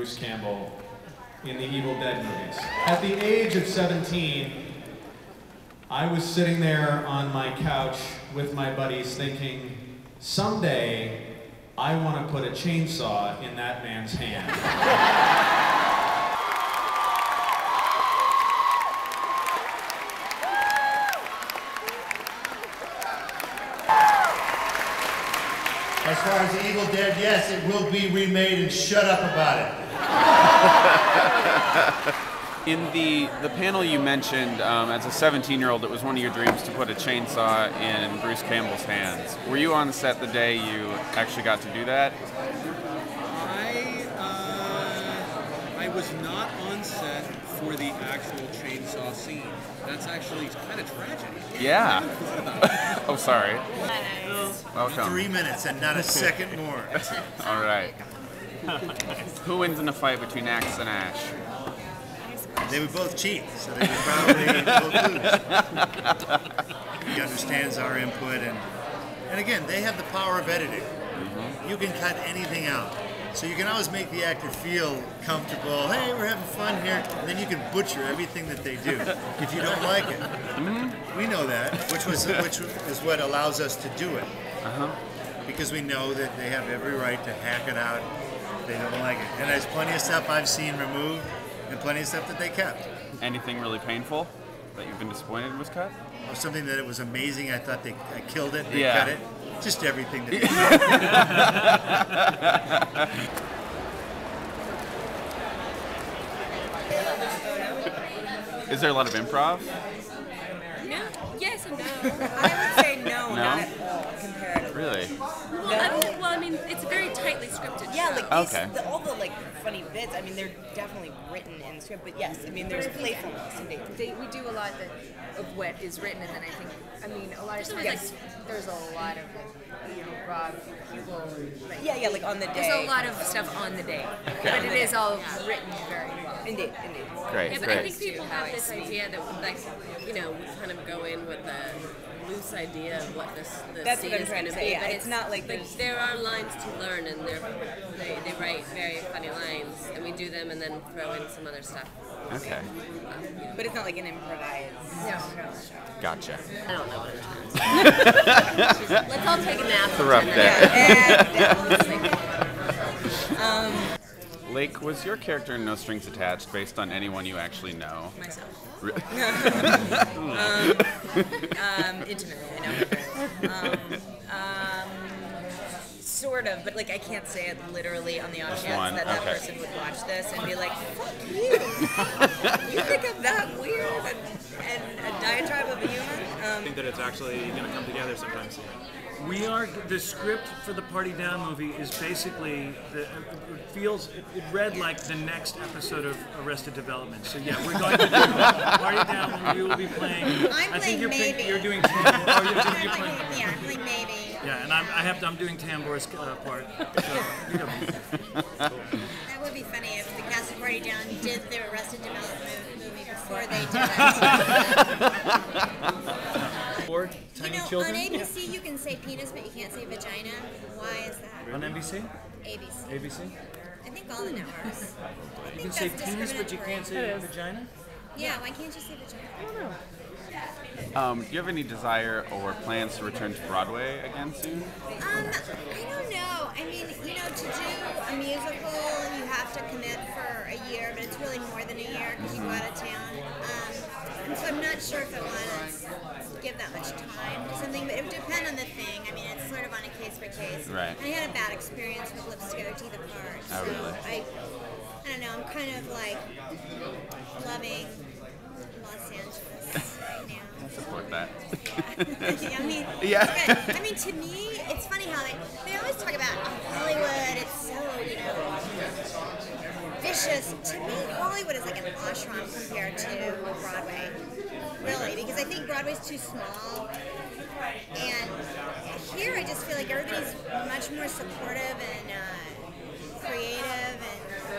Bruce Campbell in the Evil Dead movies. At the age of 17, I was sitting there on my couch with my buddies thinking, someday I want to put a chainsaw in that man's hand. As far as the Evil Dead, yes, it will be remade, and shut up about it. In the panel you mentioned, as a 17-year-old, it was one of your dreams to put a chainsaw in Bruce Campbell's hands. Were you on set the day you actually got to do that? I was not on set for the actual chainsaw scene. That's actually kind of tragic. Yeah. Oh, sorry. Welcome. 3 minutes and not a second more. All right. Who wins in a fight between Axe and Ash? They would both cheat, so they would probably both lose. He understands our input, and again, they have the power of editing. You can cut anything out. So you can always make the actor feel comfortable. Hey, we're having fun here. And then you can butcher everything that they do if you don't like it. We know that, which is what allows us to do it. Because we know that they have every right to hack it out if they don't like it. And there's plenty of stuff I've seen removed and plenty of stuff that they kept. Anything really painful that you've been disappointed was cut? Or something that it was amazing. I thought I killed it. They Yeah. cut it. Just everything that Is there a lot of improv? No. Yes and no. I would say no, No? not at all, comparatively. Really? Well, I mean, it's a very tightly scripted Yeah, show. like Okay. all the like funny bits. I mean, they're definitely written in script, but yes, I mean, there's playfulness indeed. We do a lot of what is written, and then I think, a lot of times Yes. there's a lot of Rob Hugel. Yeah, like on the day. There's a lot of stuff on the day, but it is all written very well. Indeed. Great, Yeah, but great. I think people have this idea that, like, we kind of go in with a loose idea of what the That's scene what I'm is trying going to to be. say, yeah, But it's not like there's- there are lines to learn, and they write very funny lines, and we do them and then throw in some other stuff. Okay. But it's not like an improvised. Gotcha. I don't know what it is. Let's all take a nap. It's a rough day. Lake, was your character in No Strings Attached based on anyone you actually know? Myself. Really? Intimately, I know her. Sort of, but like I can't say it literally on the off chance that that person would watch this and be like, "Fuck you! You think I'm that weird and a diatribe of a human?" I think that it's actually going to come together sometimes. The script for the Party Down movie is basically, it read like the next episode of Arrested Development. So yeah, we're going to do Party Down. We will be playing. I think you're doing Tambor. I'm playing maybe. Yeah, and I'm doing Tambor's part. So, you know. That would be funny if the cast of Party Down did their Arrested Development movie before they did it. Or Tiny Children. On ABC you can say penis, but you can't say vagina. Why is that? On NBC? ABC. ABC? I think all the networks. You can say penis, but you can't say vagina? Yeah, why can't you say vagina? I don't know. Do you have any desire or plans to return to Broadway again soon? I don't know. I mean, to do a musical, you have to commit for a year, but it's really more than a year because you go out of town. And so I'm not sure if I want to give that much time to something, but it would depend on the thing. I mean, it's sort of on a case by case. Right. I had a bad experience with Lips Together Teeth Apart. Oh, really? I don't know. I'm kind of like loving Los Angeles right now. I support that. I mean, Yeah. it's good. I mean, to me, it's funny how they always talk about Hollywood. It's so, vicious. To me, Hollywood is like an ashram compared to Broadway. Really, because I think Broadway's too small. And here, I just feel like everybody's much more supportive and creative and I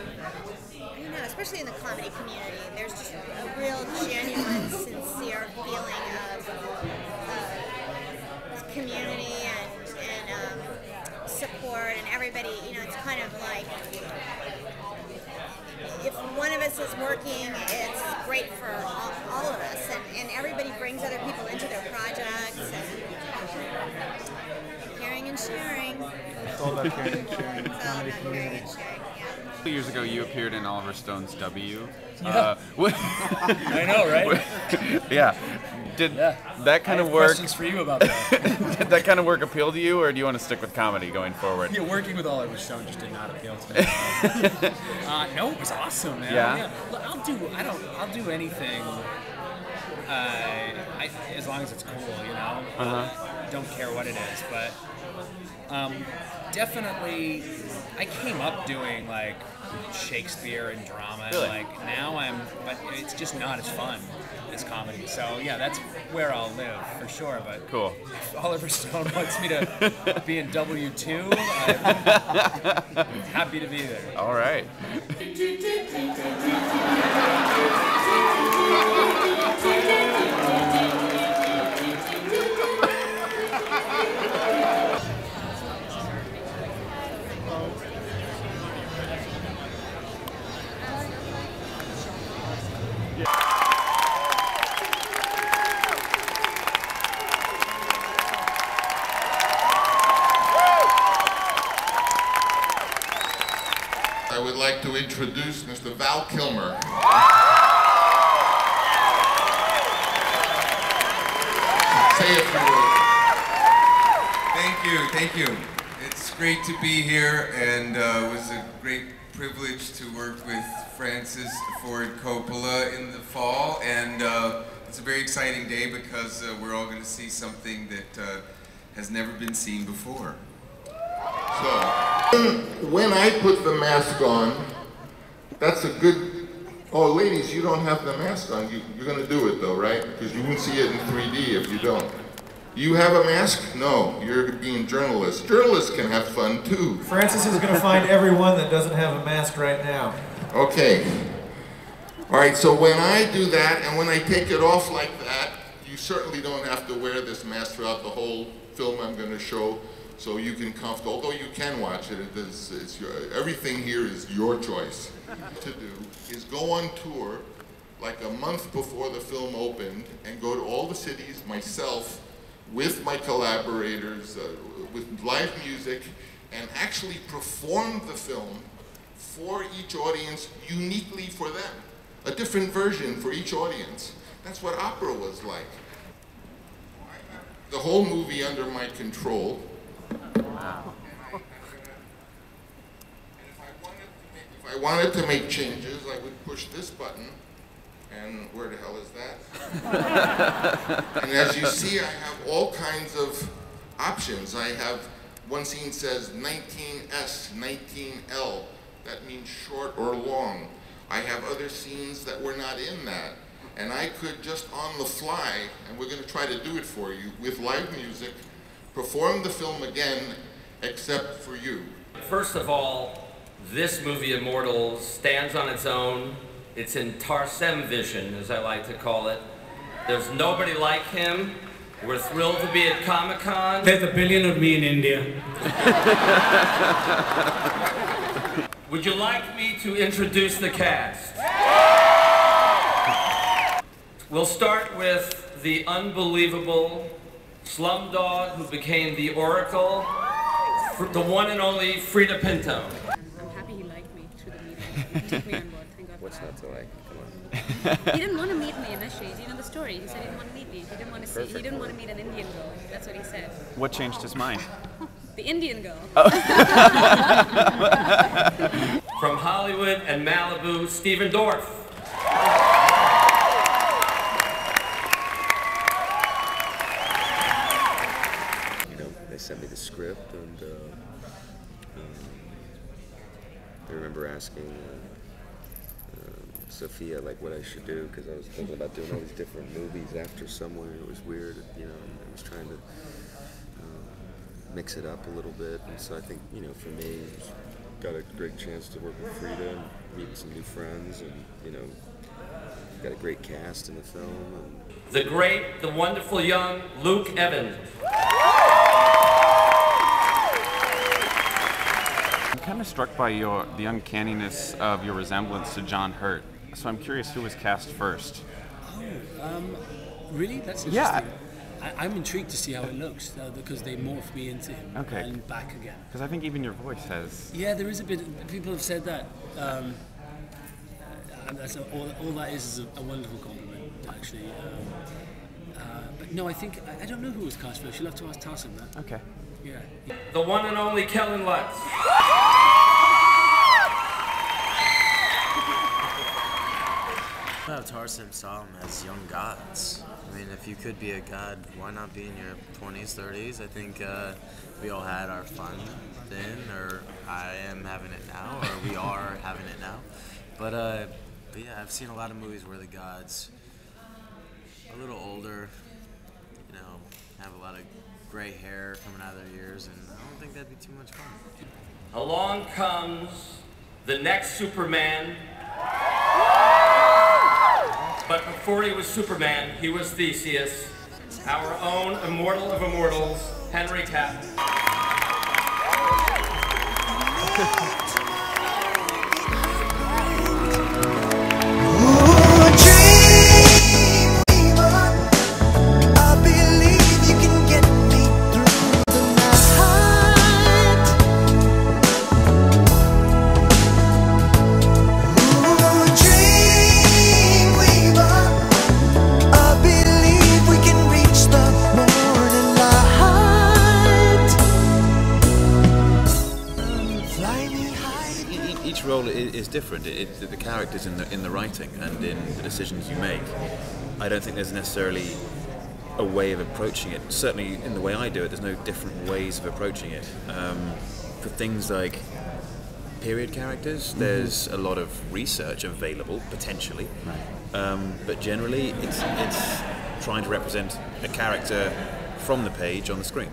don't know, especially in the comedy community. There's just a real genuine, sincere feeling of community and support, and everybody, it's kind of like this is working, it's great for all of us, and everybody brings other people into their projects, and caring and sharing. It's all about caring and sharing. It's all about caring and sharing, yeah. 2 years ago, you appeared in Oliver Stone's W. Yeah. I know, right? Yeah. Did that kind of work? Questions for you about that. Did that kind of work appeal to you, or do you want to stick with comedy going forward? Yeah, working with Oliver Stone just did not appeal to me. No, it was awesome, man. Yeah. Look, I'll do anything. As long as it's cool, you know. Don't care what it is, but definitely, I came up doing like Shakespeare and drama. Really? Like now but it's just not as fun as comedy. So yeah, that's where I'll live for sure. But cool. If Oliver Stone wants me to be in W2, I'm happy to be there. All right. I would like to introduce Mr. Val Kilmer. Say a few words. Thank you. It's great to be here, and it was a great privilege to work with Francis Ford Coppola in the fall, and it's a very exciting day because we're all going to see something that has never been seen before. So, when I put the mask on, that's a good... Oh, ladies, you don't have the mask on. You're going to do it, though, right? Because you won't see it in 3D if you don't. You have a mask? No, you're being journalists. Journalists can have fun, too. Francis is going to find everyone that doesn't have a mask right now. Okay. All right, so when I do that, and when I take it off like that, you certainly don't have to wear this mask throughout the whole film I'm going to show. So you can although you can watch it, everything here is your choice. To do is go on tour like a month before the film opened and go to all the cities myself with my collaborators, with live music, and actually perform the film for each audience uniquely for them. A different version for each audience. That's what opera was like. The whole movie under my control. Wow. If I wanted to make changes, I would push this button, and where the hell is that? And as you see, I have all kinds of options. I have, one scene says 19S, 19L. That means short or long. I have other scenes that were not in that. And I could just on the fly, and we're going to try to do it for you, with live music, perform the film again, except for you. First of all, this movie, Immortals, stands on its own. It's in Tarsem vision, as I like to call it. There's nobody like him. We're thrilled to be at Comic-Con. There's a billion of me in India. Would you like me to introduce the cast? We'll start with the unbelievable Slumdog who became the Oracle, the one and only Frida Pinto. I'm happy he liked me through the meeting. He took me on board, thank God. What's not to like? Come on. He didn't want to meet me initially. Do you know the story? He said he didn't want to meet me. He didn't want to see. He didn't want to meet an Indian girl. That's what he said. What changed his mind? The Indian girl. From Hollywood and Malibu, Stephen Dorff. They sent me the script, and I remember asking Sophia like what I should do, because I was thinking about doing all these different movies after Somewhere. It was weird, you know, and I was trying to mix it up a little bit, and so I think, you know, for me, got a great chance to work with Frida and meet some new friends, and, you know, got a great cast in the film. And The great, the wonderful young Luke Evans. I'm kind of struck by the uncanniness of your resemblance to John Hurt. So I'm curious who was cast first. Oh, really? That's interesting. Yeah. I'm intrigued to see how it looks because they morphed me into him and back again. Because I think even your voice has... Yeah, there is a bit... People have said that. That's all that is a wonderful compliment, actually. But no, I think... I don't know who was cast first. You'll have to ask Tarsem that. Okay. Yeah. The one and only Kellen Lutz. Tarsem saw them as young gods. I mean, if you could be a god, why not be in your 20s, 30s? I think we all had our fun then, or I am having it now, or we are having it now. But yeah, I've seen a lot of movies where the gods are a little older, you know, have a lot of gray hair coming out of their ears, and I don't think that'd be too much fun. Along comes the next Superman. But before he was Superman, he was Theseus, our own immortal of immortals, Henry Cavill. Each role is different. The character's in the writing and in the decisions you make. I don't think there's necessarily a way of approaching it. Certainly in the way I do it, there's no different ways of approaching it. For things like period characters, there's a lot of research available, potentially. But generally, it's trying to represent a character from the page on the screen.